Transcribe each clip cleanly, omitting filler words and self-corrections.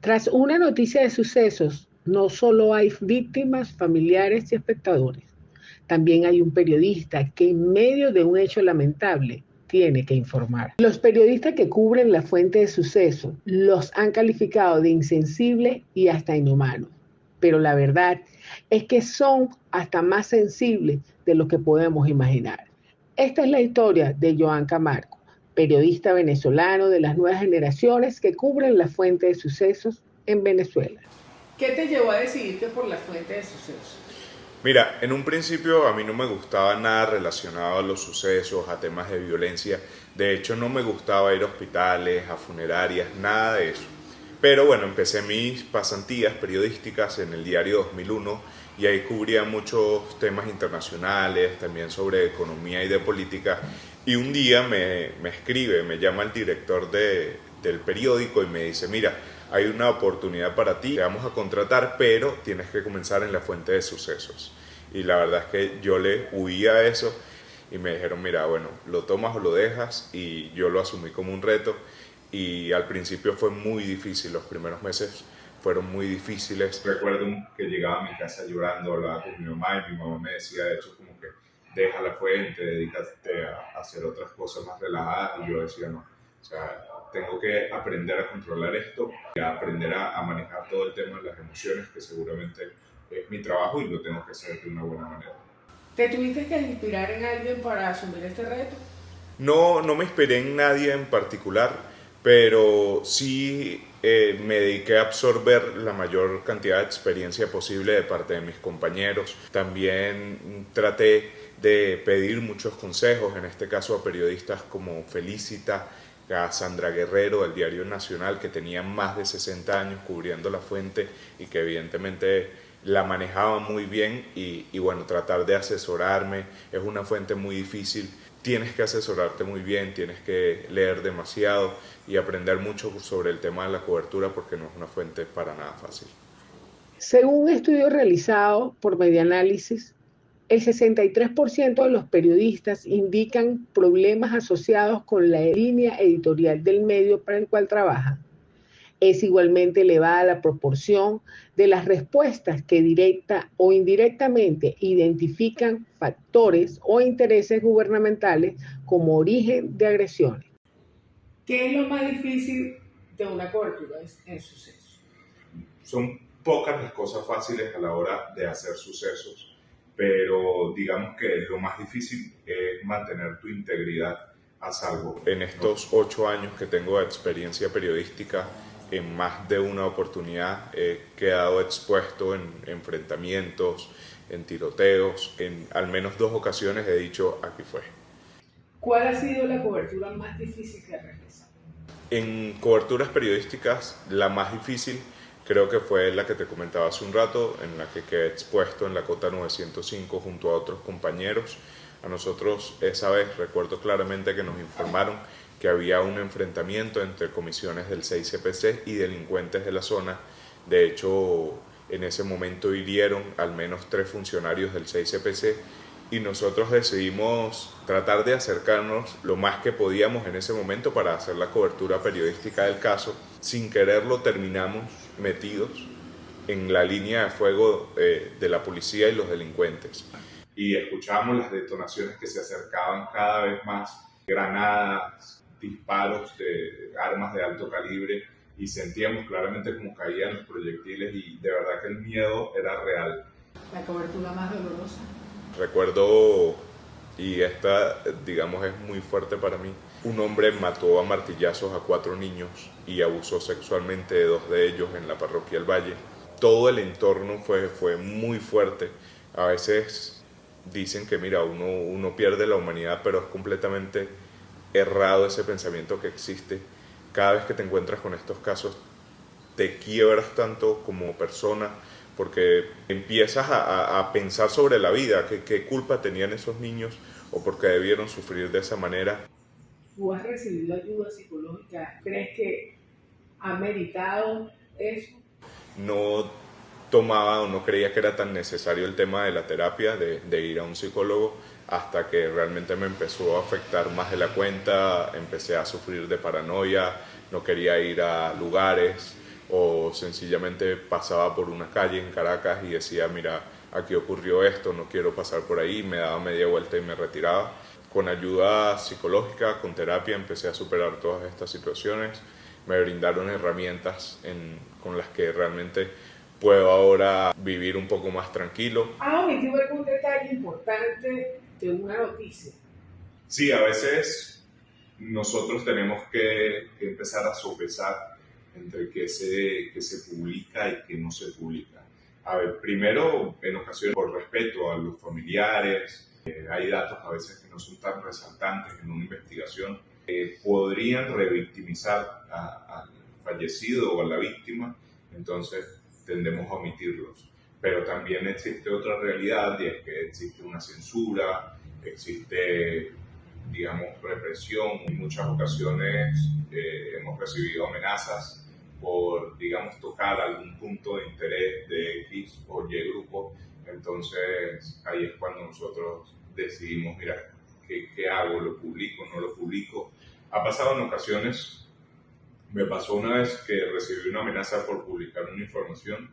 Tras una noticia de sucesos, no solo hay víctimas, familiares y espectadores, también hay un periodista que en medio de un hecho lamentable tiene que informar. Los periodistas que cubren la fuente de sucesos los han calificado de insensibles y hasta inhumanos, pero la verdad es que son hasta más sensibles de lo que podemos imaginar. Esta es la historia de Joan Camargo, periodista venezolano de las nuevas generaciones que cubren la fuente de sucesos en Venezuela. ¿Qué te llevó a decidirte por la fuente de sucesos? Mira, en un principio a mí no me gustaba nada relacionado a los sucesos, a temas de violencia. De hecho, no me gustaba ir a hospitales, a funerarias, nada de eso. Pero bueno, empecé mis pasantías periodísticas en el diario 2001 y ahí cubría muchos temas internacionales, también sobre economía y de política. Y un día me escribe, me llama el director del periódico y me dice, mira, hay una oportunidad para ti, te vamos a contratar, pero tienes que comenzar en la fuente de sucesos. Y la verdad es que yo le huía a eso y me dijeron, mira, bueno, lo tomas o lo dejas, y yo lo asumí como un reto. Y al principio fue muy difícil, los primeros meses fueron muy difíciles. Recuerdo que llegaba a mi casa llorando, hablaba con mi mamá y mi mamá me decía, de hecho, como que deja la fuente, dedícate a hacer otras cosas más relajadas, y yo decía, no, o sea, tengo que aprender a controlar esto, y a aprender a manejar todo el tema de las emociones, que seguramente es mi trabajo y lo tengo que hacer de una buena manera. ¿Te tuviste que inspirar en alguien para asumir este reto? No, no me inspiré en nadie en particular, pero sí me dediqué a absorber la mayor cantidad de experiencia posible de parte de mis compañeros. También traté de pedir muchos consejos, en este caso a periodistas como Felicita, a Sandra Guerrero del Diario Nacional, que tenían más de 60 años cubriendo la fuente y que evidentemente la manejaban muy bien, y bueno, tratar de asesorarme. Es una fuente muy difícil, tienes que asesorarte muy bien, tienes que leer demasiado y aprender mucho sobre el tema de la cobertura, porque no es una fuente para nada fácil. Según un estudio realizado por Medianálisis, el 63% de los periodistas indican problemas asociados con la línea editorial del medio para el cual trabajan. Es igualmente elevada la proporción de las respuestas que directa o indirectamente identifican factores o intereses gubernamentales como origen de agresiones. ¿Qué es lo más difícil de una cobertura en sucesos? Son pocas las cosas fáciles a la hora de hacer sucesos, pero digamos que lo más difícil es mantener tu integridad a salvo. En estos 8 años que tengo de experiencia periodística, en más de una oportunidad he quedado expuesto en enfrentamientos, en tiroteos. En al menos 2 ocasiones he dicho, aquí fue. ¿Cuál ha sido la cobertura más difícil que has realizado? En coberturas periodísticas, la más difícil creo que fue la que te comentaba hace un rato, en la que quedé expuesto en la Cota 905 junto a otros compañeros. A nosotros esa vez recuerdo claramente que nos informaron que había un enfrentamiento entre comisiones del 6CPC y delincuentes de la zona. De hecho, en ese momento hirieron al menos 3 funcionarios del 6CPC, y nosotros decidimos tratar de acercarnos lo más que podíamos en ese momento para hacer la cobertura periodística del caso. Sin quererlo terminamos metidos en la línea de fuego de la policía y los delincuentes. Y escuchábamos las detonaciones que se acercaban cada vez más, granadas, disparos de armas de alto calibre, y sentíamos claramente cómo caían los proyectiles, y de verdad que el miedo era real. La cobertura más dolorosa. Recuerdo, y esta digamos es muy fuerte para mí, un hombre mató a martillazos a 4 niños y abusó sexualmente de 2 de ellos en la parroquia El Valle. Todo el entorno fue muy fuerte. A veces dicen que mira, uno pierde la humanidad, pero es completamente errado ese pensamiento que existe. Cada vez que te encuentras con estos casos, te quiebras tanto como persona, porque empiezas a pensar sobre la vida, qué culpa tenían esos niños o por qué debieron sufrir de esa manera. ¿Tú has recibido ayuda psicológica? ¿Crees que ha meritado eso? No tomaba o no creía que era tan necesario el tema de la terapia, de ir a un psicólogo, hasta que realmente me empezó a afectar más de la cuenta. Empecé a sufrir de paranoia, no quería ir a lugares, o sencillamente pasaba por una calle en Caracas y decía, mira, aquí ocurrió esto, no quiero pasar por ahí, me daba media vuelta y me retiraba. Con ayuda psicológica, con terapia, empecé a superar todas estas situaciones. Me brindaron herramientas con las que realmente puedo ahora vivir un poco más tranquilo. ¿Ha omitido algún detalle importante de una noticia? Sí, a veces nosotros tenemos que empezar a sopesar entre qué se publica y qué no se publica. A ver, primero, en ocasiones, por respeto a los familiares, hay datos a veces que no son tan resaltantes en una investigación, podrían revictimizar al fallecido o a la víctima, entonces tendemos a omitirlos. Pero también existe otra realidad, y es que existe una censura, existe, digamos, represión. En muchas ocasiones hemos recibido amenazas por, digamos, tocar algún punto de interés de X o Y grupo. Entonces ahí es cuando nosotros decidimos, mira, ¿qué hago? ¿Lo publico? ¿No lo publico? Ha pasado en ocasiones, me pasó una vez que recibí una amenaza por publicar una información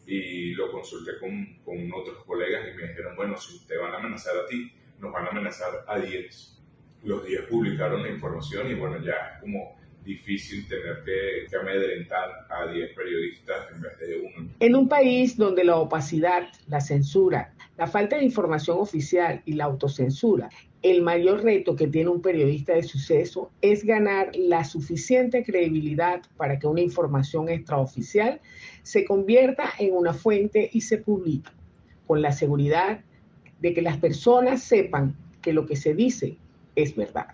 y lo consulté con otros colegas y me dijeron, bueno, si te van a amenazar a ti, nos van a amenazar a 10. Los 10 publicaron la información y bueno, ya es como difícil tener que amedrentar a 10 periodistas en vez de uno. En un país donde la opacidad, la censura, la falta de información oficial y la autocensura, el mayor reto que tiene un periodista de suceso es ganar la suficiente credibilidad para que una información extraoficial se convierta en una fuente y se publique, con la seguridad de que las personas sepan que lo que se dice es verdad.